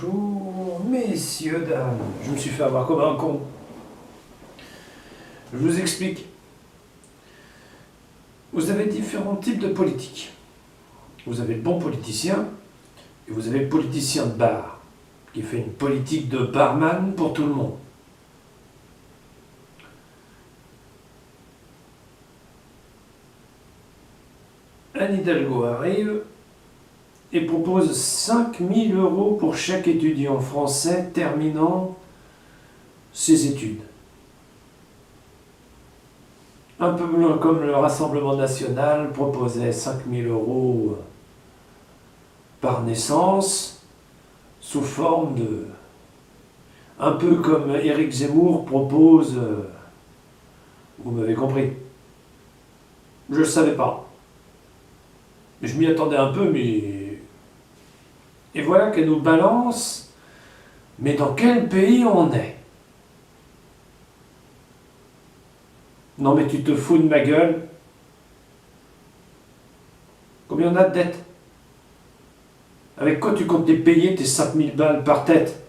Bonjour, messieurs, dames. Je me suis fait avoir comme un con. Je vous explique. Vous avez différents types de politiques. Vous avez le bon politicien et vous avez le politicien de bar, qui fait une politique de barman pour tout le monde. Anne Hidalgo arrive et propose 5 000 € pour chaque étudiant français terminant ses études. Un peu comme le Rassemblement national proposait 5 000 € par naissance, sous forme de... Un peu comme Éric Zemmour propose... Vous m'avez compris. Je ne le savais pas. Je m'y attendais un peu, mais... Et voilà qu'elle nous balance. Mais dans quel pays on est? Non mais tu te fous de ma gueule. Combien on a de dettes? Avec quoi tu comptes les payer tes 5000 balles par tête?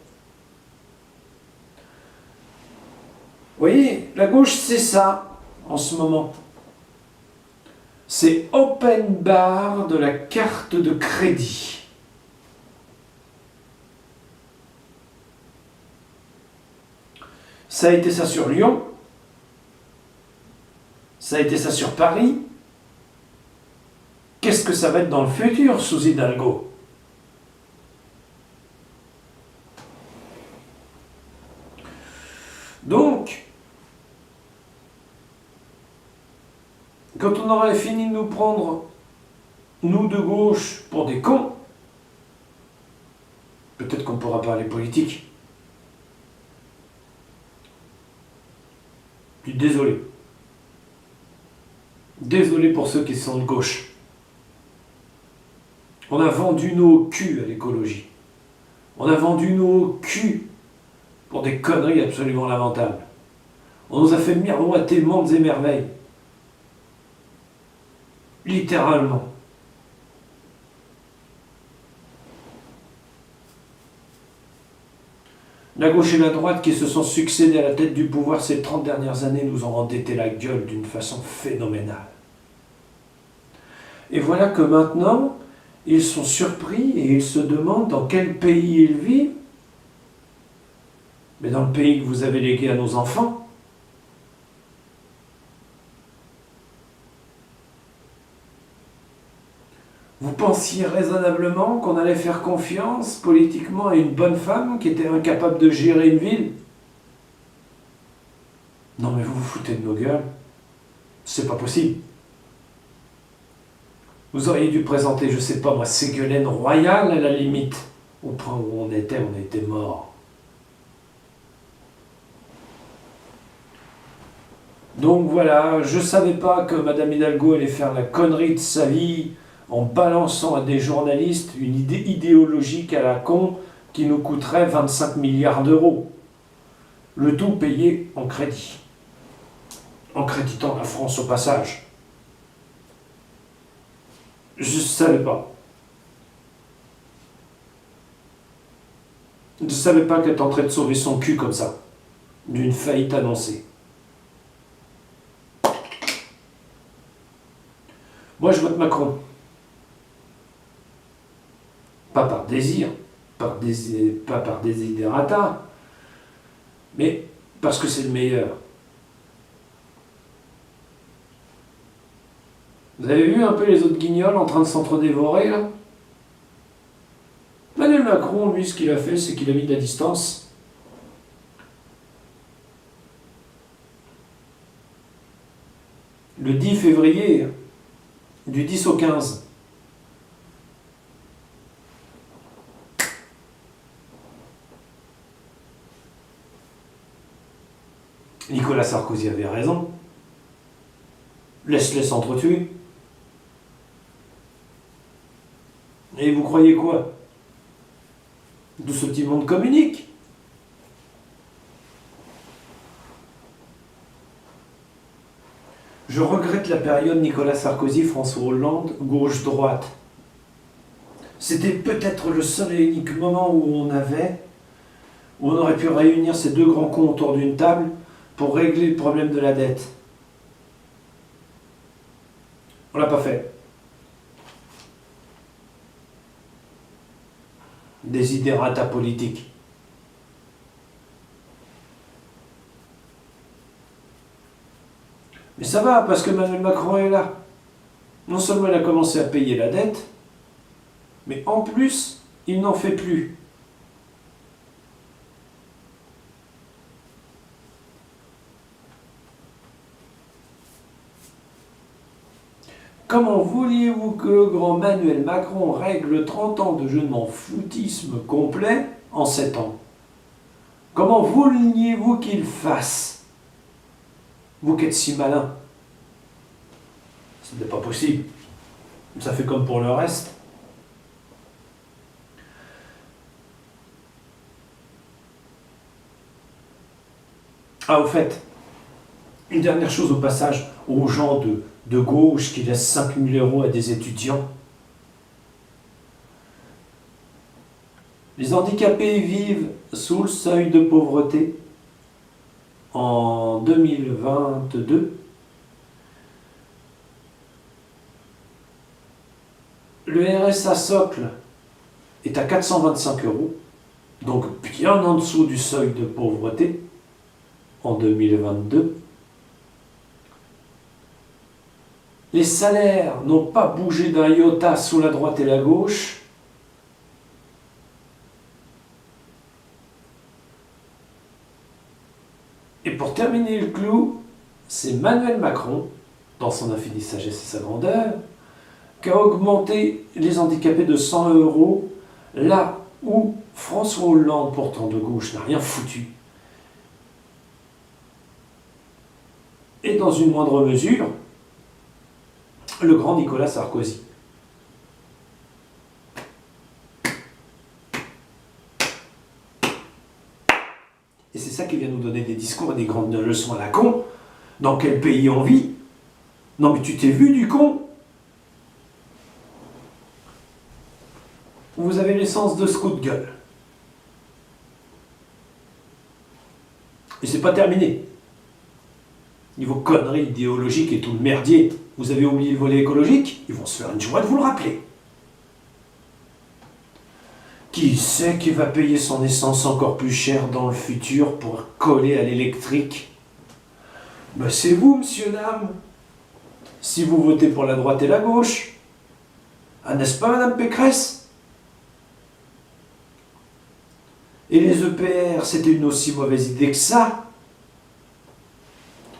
Vous voyez, la gauche c'est ça en ce moment. C'est open bar de la carte de crédit. Ça a été ça sur Lyon. Ça a été ça sur Paris. Qu'est-ce que ça va être dans le futur sous Hidalgo? Donc, quand on aurait fini de nous prendre, nous de gauche, pour des cons, peut-être qu'on pourra parler politique. Je suis désolé. Désolé pour ceux qui sont de gauche. On a vendu nos culs à l'écologie. On a vendu nos culs pour des conneries absolument lamentables. On nous a fait miroiter mondes et merveilles. Littéralement. La gauche et la droite qui se sont succédés à la tête du pouvoir ces 30 dernières années nous ont endetté la gueule d'une façon phénoménale. Et voilà que maintenant, ils sont surpris et ils se demandent dans quel pays ils vivent. Mais dans le pays que vous avez légué à nos enfants. Vous pensiez raisonnablement qu'on allait faire confiance politiquement à une bonne femme qui était incapable de gérer une ville? Non mais vous vous foutez de nos gueules. C'est pas possible. Vous auriez dû présenter, je sais pas moi, Ségolène Royal à la limite. Au point où on était mort. Donc voilà, je savais pas que Madame Hidalgo allait faire la connerie de sa vie en balançant à des journalistes une idée idéologique à la con qui nous coûterait 25 milliards d'euros. Le tout payé en crédit. En créditant la France au passage. Je ne savais pas. Je ne savais pas qu'elle tenterait de sauver son cul comme ça. D'une faillite annoncée. Moi je vote Macron. Pas par désir, pas par desiderata, mais parce que c'est le meilleur. Vous avez vu un peu les autres guignols en train de s'entre-dévorer là? Emmanuel Macron, lui, ce qu'il a fait, c'est qu'il a mis de la distance. Le 10 février, du 10 au 15, Nicolas Sarkozy avait raison. Laisse-les s'entretuer. Et vous croyez quoi? D'où ce petit monde communique? Je regrette la période Nicolas Sarkozy, François Hollande, gauche-droite. C'était peut-être le seul et unique moment où où on aurait pu réunir ces deux grands cons autour d'une table pour régler le problème de la dette. On l'a pas fait. Desiderata politique. Mais ça va, parce que Emmanuel Macron est là. Non seulement il a commencé à payer la dette, mais en plus, il n'en fait plus. Comment vouliez-vous que le grand Emmanuel Macron règle 30 ans de je ne m'en foutisme complet en 7 ans? Comment vouliez-vous qu'il fasse? Vous qui êtes si malin. Ce n'est pas possible. Ça fait comme pour le reste. Ah, au fait, une dernière chose au passage, aux gens de gauche qui laissent 5 000 € à des étudiants. Les handicapés vivent sous le seuil de pauvreté en 2022. Le RSA socle est à 425 €, donc bien en dessous du seuil de pauvreté en 2022. Les salaires n'ont pas bougé d'un iota sous la droite et la gauche. Et pour terminer le clou, c'est Emmanuel Macron, dans son infinie sagesse et sa grandeur, qui a augmenté les handicapés de 100 €, là où François Hollande, pourtant de gauche, n'a rien foutu. Et dans une moindre mesure, le grand Nicolas Sarkozy. Et c'est ça qui vient nous donner des discours et des grandes leçons à la con. Dans quel pays on vit? Non mais tu t'es vu du con? Vous avez l'essence de ce coup de gueule. Et c'est pas terminé. Niveau conneries idéologiques et tout le merdier, vous avez oublié le volet écologique? Ils vont se faire une joie de vous le rappeler. Qui sait qui va payer son essence encore plus cher dans le futur pour coller à l'électrique? Ben c'est vous, monsieur, dame. Si vous votez pour la droite et la gauche. Ah, n'est-ce pas, madame Pécresse? Et les EPR, c'était une aussi mauvaise idée que ça?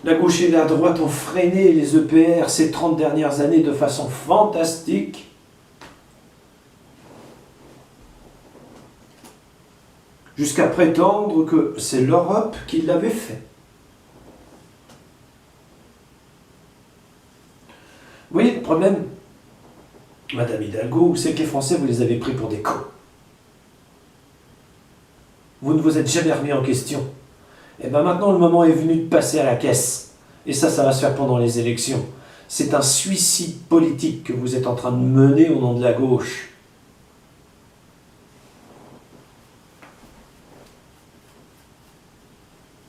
La gauche et la droite ont freiné les EPR ces 30 dernières années de façon fantastique. Jusqu'à prétendre que c'est l'Europe qui l'avait fait. Vous voyez le problème, Madame Hidalgo, c'est que les Français, vous les avez pris pour des cons. Vous ne vous êtes jamais remis en question. Et bien maintenant, le moment est venu de passer à la caisse. Et ça va se faire pendant les élections. C'est un suicide politique que vous êtes en train de mener au nom de la gauche.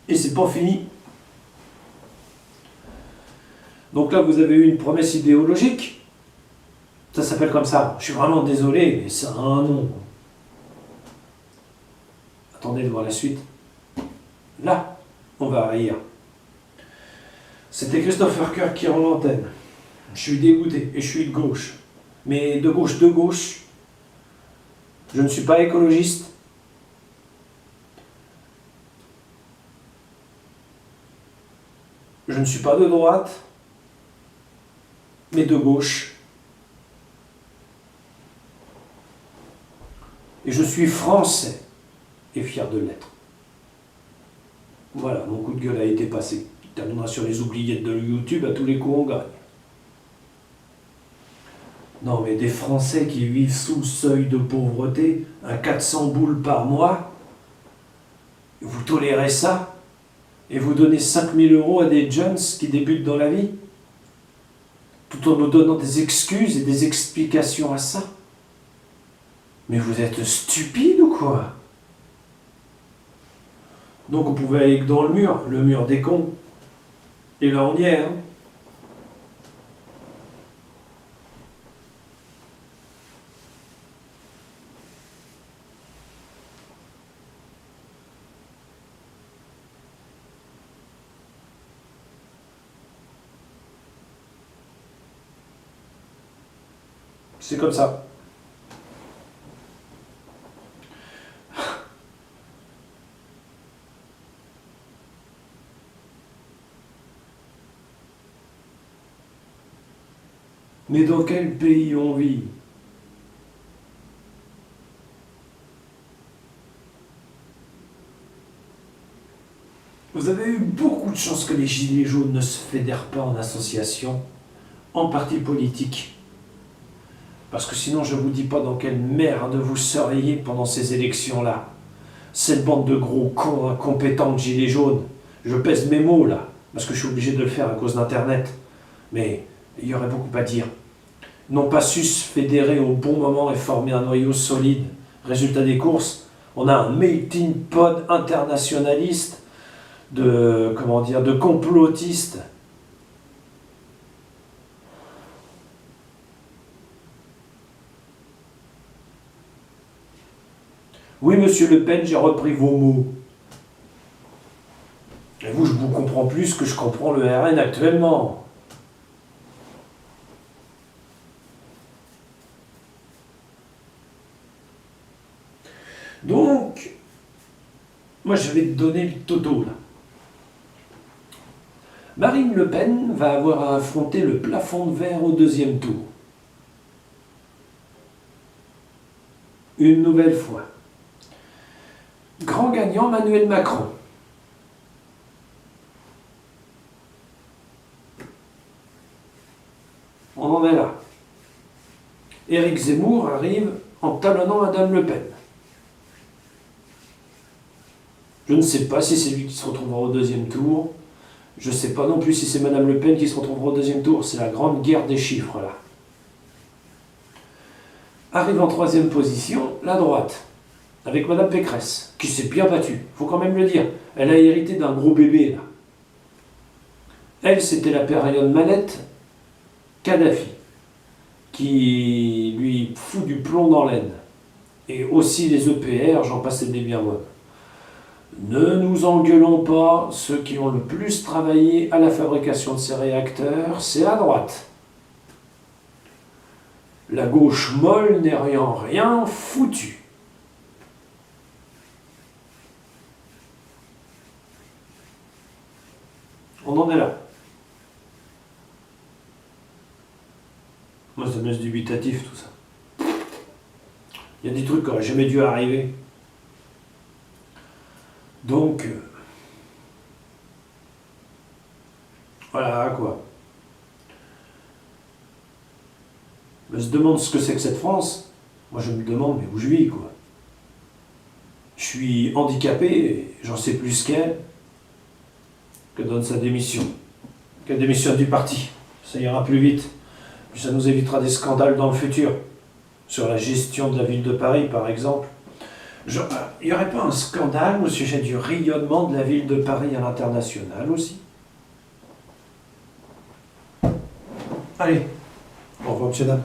Et c'est pas fini. Donc là, vous avez eu une promesse idéologique. Ça s'appelle comme ça. Je suis vraiment désolé, mais ça a un nom. Attendez de voir la suite. Là, on va rire. C'était Christopher Kirk qui rend l'antenne. Je suis dégoûté et je suis de gauche. Mais de gauche. Je ne suis pas écologiste. Je ne suis pas de droite, mais de gauche. Et je suis français et fier de l'être. Voilà, mon coup de gueule a été passé. Il terminera sur les oubliettes de YouTube, à tous les coups on gagne. Non mais des Français qui vivent sous le seuil de pauvreté, à 400 boules par mois, vous tolérez ça? Et vous donnez 5 000 € à des jeunes qui débutent dans la vie? Tout en nous donnant des excuses et des explications à ça? Mais vous êtes stupide ou quoi? Donc on pouvait aller que dans le mur des cons. Et là on y est, hein. C'est comme ça. Mais dans quel pays on vit? Vous avez eu beaucoup de chance que les Gilets jaunes ne se fédèrent pas en association, en parti politique. Parce que sinon, je vous dis pas dans quelle merde vous seriez pendant ces élections-là. Cette bande de gros cons incompétents de Gilets jaunes. Je pèse mes mots là, parce que je suis obligé de le faire à cause d'Internet. Mais il y aurait beaucoup à dire. Ils n'ont pas su se fédérer au bon moment et former un noyau solide. Résultat des courses, on a un melting pot internationaliste de complotistes. Oui, monsieur Le Pen, j'ai repris vos mots. Et vous, je vous comprends plus que je comprends le RN actuellement. Donc, moi je vais te donner le toto là. Marine Le Pen va avoir à affronter le plafond de verre au deuxième tour. Une nouvelle fois. Grand gagnant Emmanuel Macron. On en est là. Éric Zemmour arrive en talonnant Madame Le Pen. Je ne sais pas si c'est lui qui se retrouvera au deuxième tour. Je ne sais pas non plus si c'est Madame Le Pen qui se retrouvera au deuxième tour. C'est la grande guerre des chiffres là. Arrive en troisième position, la droite, avec Madame Pécresse, qui s'est bien battue, faut quand même le dire. Elle a hérité d'un gros bébé là. Elle, c'était la période Mallette Kadhafi, qui lui fout du plomb dans l'aine. Et aussi les EPR, j'en passe des bien bonnes. Ne nous engueulons pas, ceux qui ont le plus travaillé à la fabrication de ces réacteurs, c'est la droite. La gauche molle n'ayant rien foutu. On en est là. Moi, ça me laisse dubitatif tout ça. Il y a des trucs qui n'auraient jamais dû arriver. Donc, voilà quoi. On se demande ce que c'est que cette France. Moi je me demande mais où je vis quoi. Je suis handicapé et j'en sais plus qu'elle. Que donne sa démission. Qu'elle démissionne du parti. Ça ira plus vite. Puis ça nous évitera des scandales dans le futur. Sur la gestion de la ville de Paris par exemple. Il n'y aurait pas un scandale au sujet du rayonnement de la ville de Paris à l'international aussi? Allez, au revoir monsieur, dame.